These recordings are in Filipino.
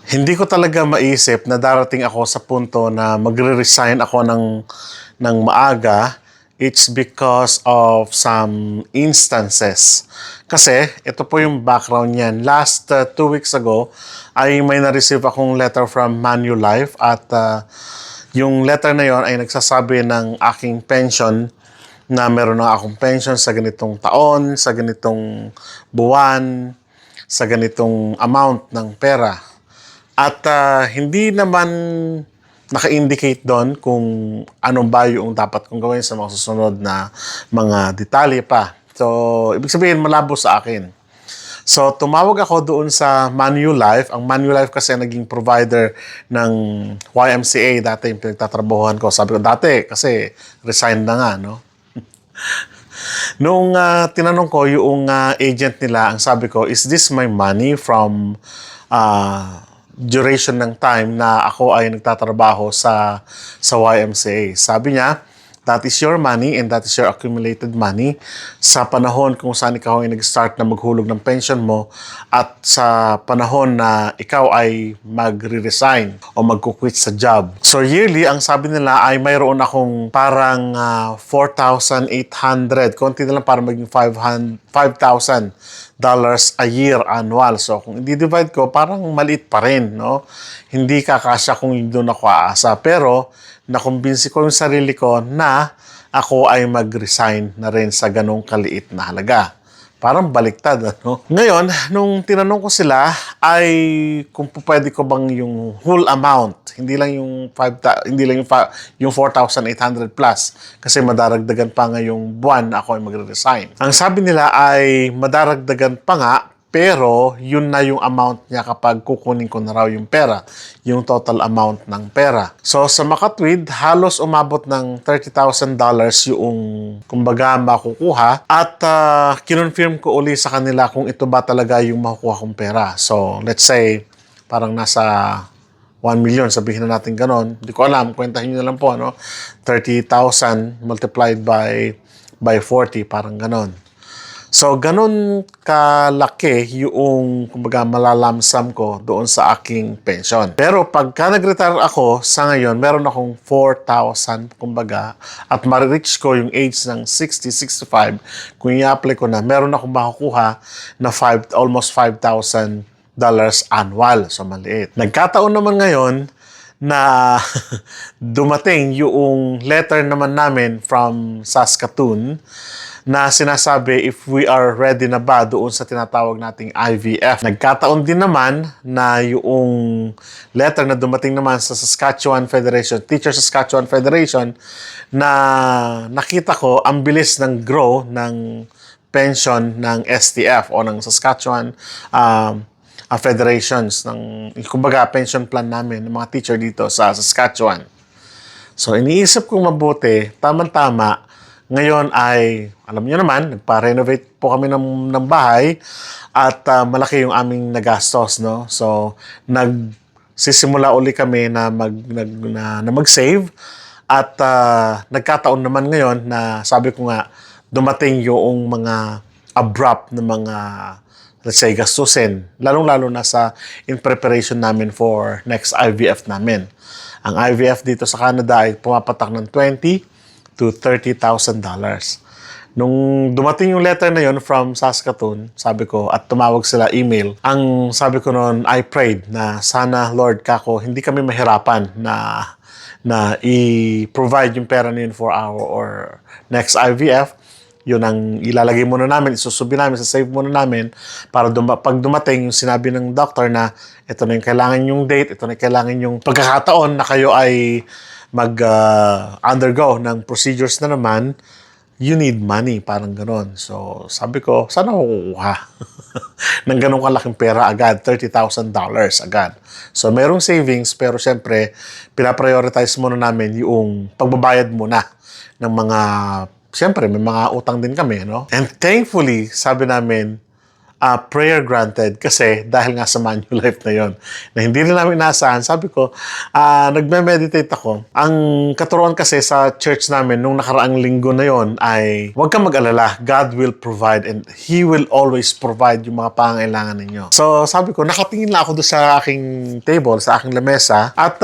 Hindi ko talaga maisip na darating ako sa punto na magre-resign ako ng maaga. It's because of some instances. Kasi, ito po yung background niyan. Last 2 weeks ago, ay may na-receive akong letter from Manulife at yung letter na yon ay nagsasabi ng aking pension na meron na akong pension sa ganitong taon, sa ganitong buwan, sa ganitong amount ng pera. At hindi naman naka-indicate doon kung anong ba yung dapat kong gawin sa mga susunod na mga detalye pa. So, ibig sabihin, malabo sa akin. So, tumawag ako doon sa Manulife. Ang Manulife kasi naging provider ng YMCA dati yung pinagtatrabahuhan ko. Sabi ko, dati kasi resign na nga, no? Nung tinanong ko yung agent nila, ang sabi ko, is this my money from duration ng time na ako ay nagtatrabaho sa YMCA? Sabi niya, that is your money and that is your accumulated money sa panahon kung saan ikaw ay nag-start na maghulog ng pension mo at sa panahon na ikaw ay magre-resign o magkukwit sa job. So yearly, ang sabi nila ay mayroon akong parang 4,800, konti na lang para maging $5,000 a year annual. So kung i-divide ko, parang maliit pa rin, no? Hindi kakasya kung doon ako aasa. Pero nakumbinsi ko yung sarili ko na ako ay mag-resign na rin sa ganong kaliit na halaga. Parang baliktad, ano? Ngayon, nung tinanong ko sila, ay kung pwede ko bang yung whole amount, hindi lang yung 4,800 plus, kasi madaragdagan pa nga yung buwan na ako ay magre-resign. Ang sabi nila ay madaragdagan pa nga, pero yun na yung amount niya kapag kukunin ko na raw yung pera, yung total amount ng pera. So sa makatwid, halos umabot ng $30,000 yung kumbaga makukuha at kinonfirm ko uli sa kanila kung ito ba talaga yung makukuha kong pera. So let's say parang nasa 1 million, sabihin na natin ganon. Hindi ko alam, kwentahin nyo na lang po, ano? 30,000 multiplied by 40, parang ganon. So, ganun kalaki yung, kumbaga, malalamsam ko doon sa aking pension. Pero pagka nag-retire ako, sa ngayon, meron akong 4,000, kumbaga, at ma-reach ko yung age ng 60, 65, kung i-apply ko na, meron akong makukuha na almost $5,000 annual. So, maliit. Nagkataon naman ngayon na dumating yung letter naman namin from Saskatoon na sinasabi if we are ready na ba doon sa tinatawag nating IVF. Nagkataon din naman na yung letter na dumating naman sa Saskatchewan Federation, Teacher Saskatchewan Federation, na nakita ko ang bilis ng grow ng pension ng STF o ng Saskatchewan federations, ng kumbaga pension plan namin ng mga teacher dito sa Saskatchewan. So iniisip kong mabuti, tamang-tama, ngayon ay, alam niyo naman, nagpa-renovate po kami ng bahay at malaki yung aming nagastos, no? So, nagsisimula uli kami na mag-save at nagkataon naman ngayon na sabi ko nga, dumating yung mga abrupt na mga, let's say, gastusin, lalong-lalo na in preparation namin for next IVF namin. Ang IVF dito sa Canada ay pumapatak ng $20,000 to $30,000. Nung dumating yung letter na yon from Saskatoon, sabi ko, at tumawag sila email, ang sabi ko noon, I prayed na sana, Lord, kako, hindi kami mahirapan na i-provide yung pera na yun for our or next IVF. Yun ang ilalagay muna namin, isusubi namin, save muna namin para pag dumating yung sinabi ng doctor na ito na yung kailangan yung date, ito na yung kailangan yung pagkakataon na kayo ay mag-undergo ng procedures na naman, you need money, parang ganon. So, sabi ko, sana ako kukuha ng ganong kalaking pera agad, $30,000 agad. So, mayroong savings, pero syempre, pinaprioritize muna namin yung pagbabayad muna ng mga, syempre, may mga utang din kami, no? And thankfully, sabi namin, prayer granted kasi dahil nga sa Manulife na yon na hindi rin namin inaasahan. Sabi ko, nagme-meditate ako. Ang katuruan kasi sa church namin nung nakaraang linggo na yon ay huwag kang mag-alala. God will provide and He will always provide yung mga pangangailangan ninyo. So sabi ko, nakatingin lang ako doon sa aking table, sa aking lamesa at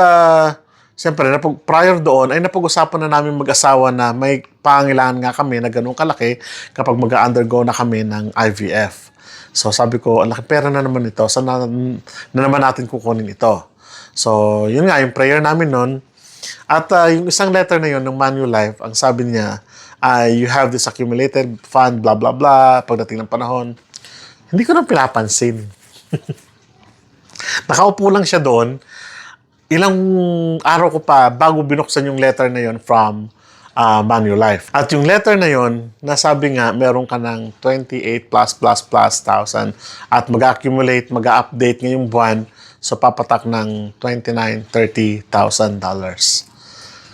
siyempre, prior doon ay napag-usapan na namin mag-asawa na may pangangailangan nga kami na ganun kalaki kapag mag-undergo na kami ng IVF. So sabi ko, ang laki pera na naman ito, saan na naman natin kukunin ito? So yun nga, yung prayer namin nun. At yung isang letter na yun ng Manulife, ang sabi niya, you have this accumulated fund, blah blah blah, pagdating ng panahon. Hindi ko na pinapansin. Nakaupo lang siya doon. Ilang araw ko pa bago binuksan yung letter na yon from Manulife. At yung letter na yon, nasabi nga, meron ka ng 28 plus thousand at mag-accumulate, mag-update ngayong buwan, so papatak ng $29,000-$30,000.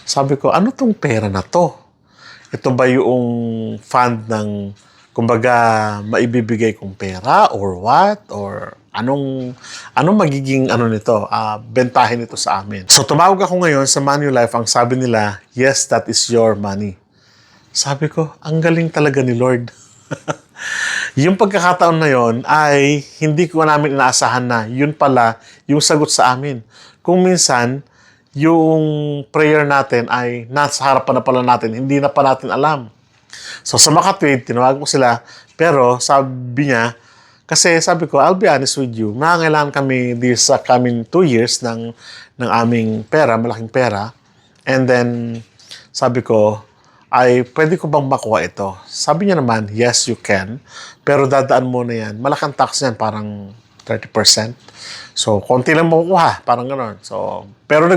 Sabi ko, ano tong pera na to? Ito ba yung fund ng, kumbaga, maibibigay kong pera or what? Or anong magiging nito, bentahin nito sa amin. So tumawag ako ngayon sa Manulife, ang sabi nila, yes, that is your money. Sabi ko, ang galing talaga ni Lord. Yung pagkakataon na yon ay hindi ko namin inaasahan na yun pala yung sagot sa amin. Kung minsan, yung prayer natin ay nasa harapan na pala natin, hindi na pa natin alam. So sa makatwid, tinawagan ko sila, pero sabi niya, kasi sabi ko, I'll be honest with you, nangangailangan kami this coming 2 years ng aming pera, malaking pera. And then, sabi ko, ay pwede ko bang makuha ito? Sabi niya naman, yes, you can. Pero dadaan mo na yan. Malaking tax yan, parang 30%. So, konti lang makukuha, parang gano'n. So, pero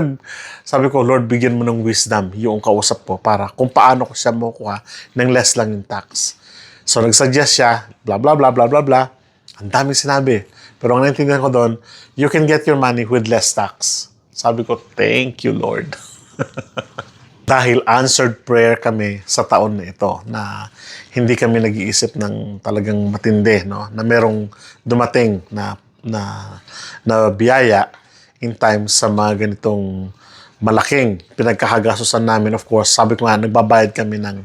sabi ko, Lord, bigyan mo ng wisdom yung kausap ko para kung paano ko siya makukuha ng less lang yung tax. So, nagsuggest siya, blah, blah, blah, blah, blah, blah. Ang daming sinabi. Pero ang naintindihan ko doon, you can get your money with less tax. Sabi ko, thank you, Lord. Dahil answered prayer kami sa taon na ito na hindi kami nag-iisip ng talagang matindi, no? Na merong dumating na biyaya in time sa mga ganitong malaking pinagkakagastusan namin. Of course, sabi ko nga, nagbabayad kami ng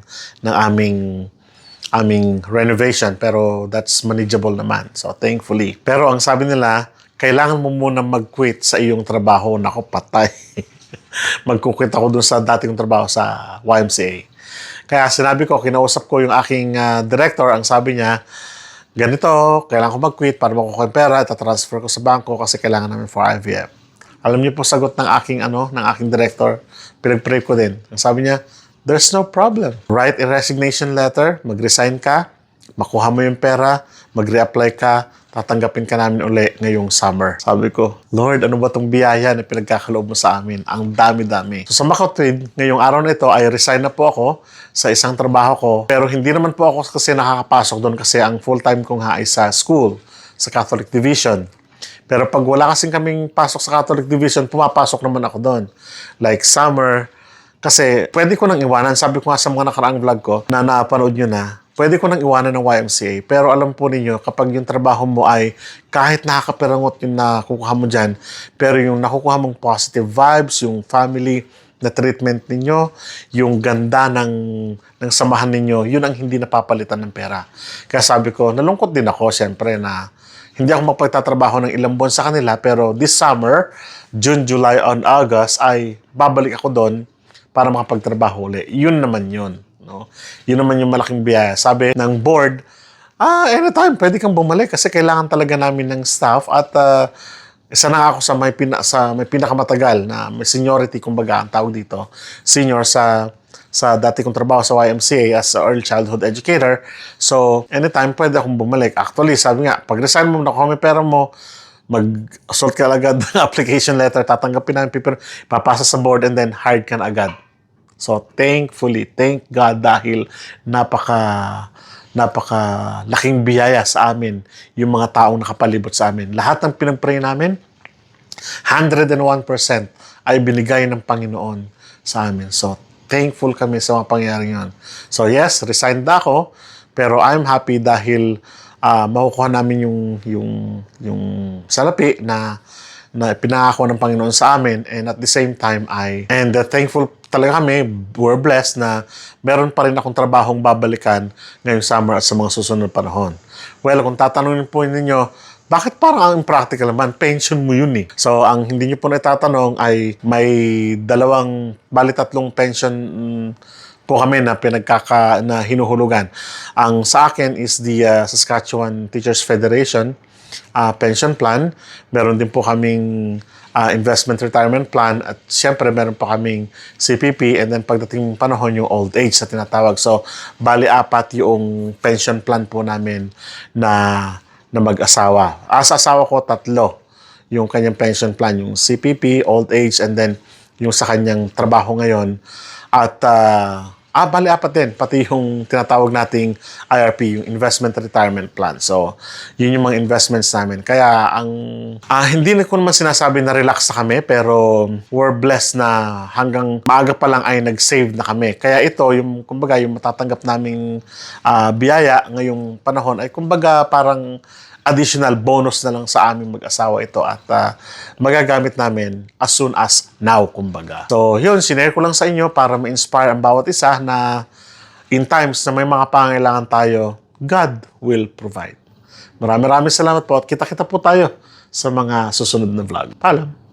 aming renovation, pero that's manageable naman. So, thankfully. Pero ang sabi nila, kailangan mo muna mag-quit sa iyong trabaho. Nako, patay. Mag-quit ako dun sa dating trabaho sa YMCA. Kaya sinabi ko, kinausap ko yung aking director, ang sabi niya, ganito, kailangan ko mag-quit para makukuha yung pera, itatransfer ko sa bangko kasi kailangan namin for IVF. Alam niyo po sagot ng aking director, pinag-pray ko din. Ang sabi niya, there's no problem. Write a resignation letter, mag-resign ka, makuha mo yung pera, mag-reapply ka, tatanggapin ka namin uli ngayong summer. Sabi ko, Lord, ano ba tong biyaya na pinagkakaloob mo sa amin? Ang dami-dami. So sa makatwid, ngayong araw na ito ay resign na po ako sa isang trabaho ko. Pero hindi naman po ako kasi nakakapasok doon kasi ang full-time ko nga ay sa school, sa Catholic Division. Pero pag wala kasing kaming pasok sa Catholic Division, pumapasok naman ako doon. Like summer, kasi pwede ko nang iwanan. Sabi ko nga sa mga nakaraang vlog ko na napanood nyo na, pwede ko nang iwanan ng YMCA. Pero alam po ninyo, kapag yung trabaho mo ay kahit nakakapirangot yung nakukuha mo dyan, pero yung nakukuha mong positive vibes, yung family na treatment ninyo, yung ganda ng samahan ninyo, yun ang hindi napapalitan ng pera. Kaya sabi ko, nalungkot din ako, siyempre, na hindi ako magpagtatrabaho ng ilang buwan sa kanila, pero this summer, June, July, and August, ay babalik ako doon para makapagtrabaho ulit. Yun naman yun. No? Yun naman yung malaking biyaya. Sabi ng board, anytime, pwede kang bumalik kasi kailangan talaga namin ng staff at isa na ako sa may pinakamatagal na may seniority, kumbaga ang tawag dito, senior sa dati kong trabaho sa YMCA as early childhood educator. So, anytime pwede akong bumalik. Actually, sabi nga, pag resign mo, nakuha may pera mo, mag-assault ka agad ng application letter, tatanggapin namin paper, papasa sa board, and then hired ka na agad. So, thankfully, thank God dahil laking biyaya sa amin yung mga taong nakapalibot sa amin. Lahat ng pinag-pray namin, 101% ay binigay ng Panginoon sa amin. So, thankful kami sa mga pangyayari yun. So, yes, resigned ako, pero I'm happy dahil makukuha namin yung salapi na pinangako ng Panginoon sa amin, and at the same time thankful talaga kami, we're blessed na meron pa rin akong trabahong babalikan ngayong summer at sa mga susunod panahon. Well, kung tatanungin po ninyo, bakit parang ang impractical naman? Pension mo yun eh. So, ang hindi nyo po natatanong ay may tatlong pension po kami na na hinuhulugan. Ang sa akin is the Saskatchewan Teachers Federation pension plan. Meron din po kaming investment retirement plan, at siyempre meron pa kaming CPP, and then pagdating panahon yung old age na tinatawag. So, bali 4 yung pension plan po namin na mag-asawa. Sa asawa ko 3 yung kanyang pension plan, yung CPP, old age, and then yung sa kanyang trabaho ngayon. At bali 4 din, pati yung tinatawag nating IRP, yung investment retirement plan. So, yun yung mga investments namin. Kaya hindi na ko naman sinasabi na relax na kami, pero we're blessed na hanggang maaga pa lang ay nag-save na kami. Kaya ito, yung kumbaga, yung matatanggap naming biyaya ngayong panahon ay kumbaga parang additional bonus na lang sa aming mag-asawa ito, at magagamit namin as soon as now, kumbaga. So, yun, sinare ko lang sa inyo para ma-inspire ang bawat isa na in times na may mga pangailangan tayo, God will provide. Maraming salamat po, at kita-kita po tayo sa mga susunod na vlog. Paalam!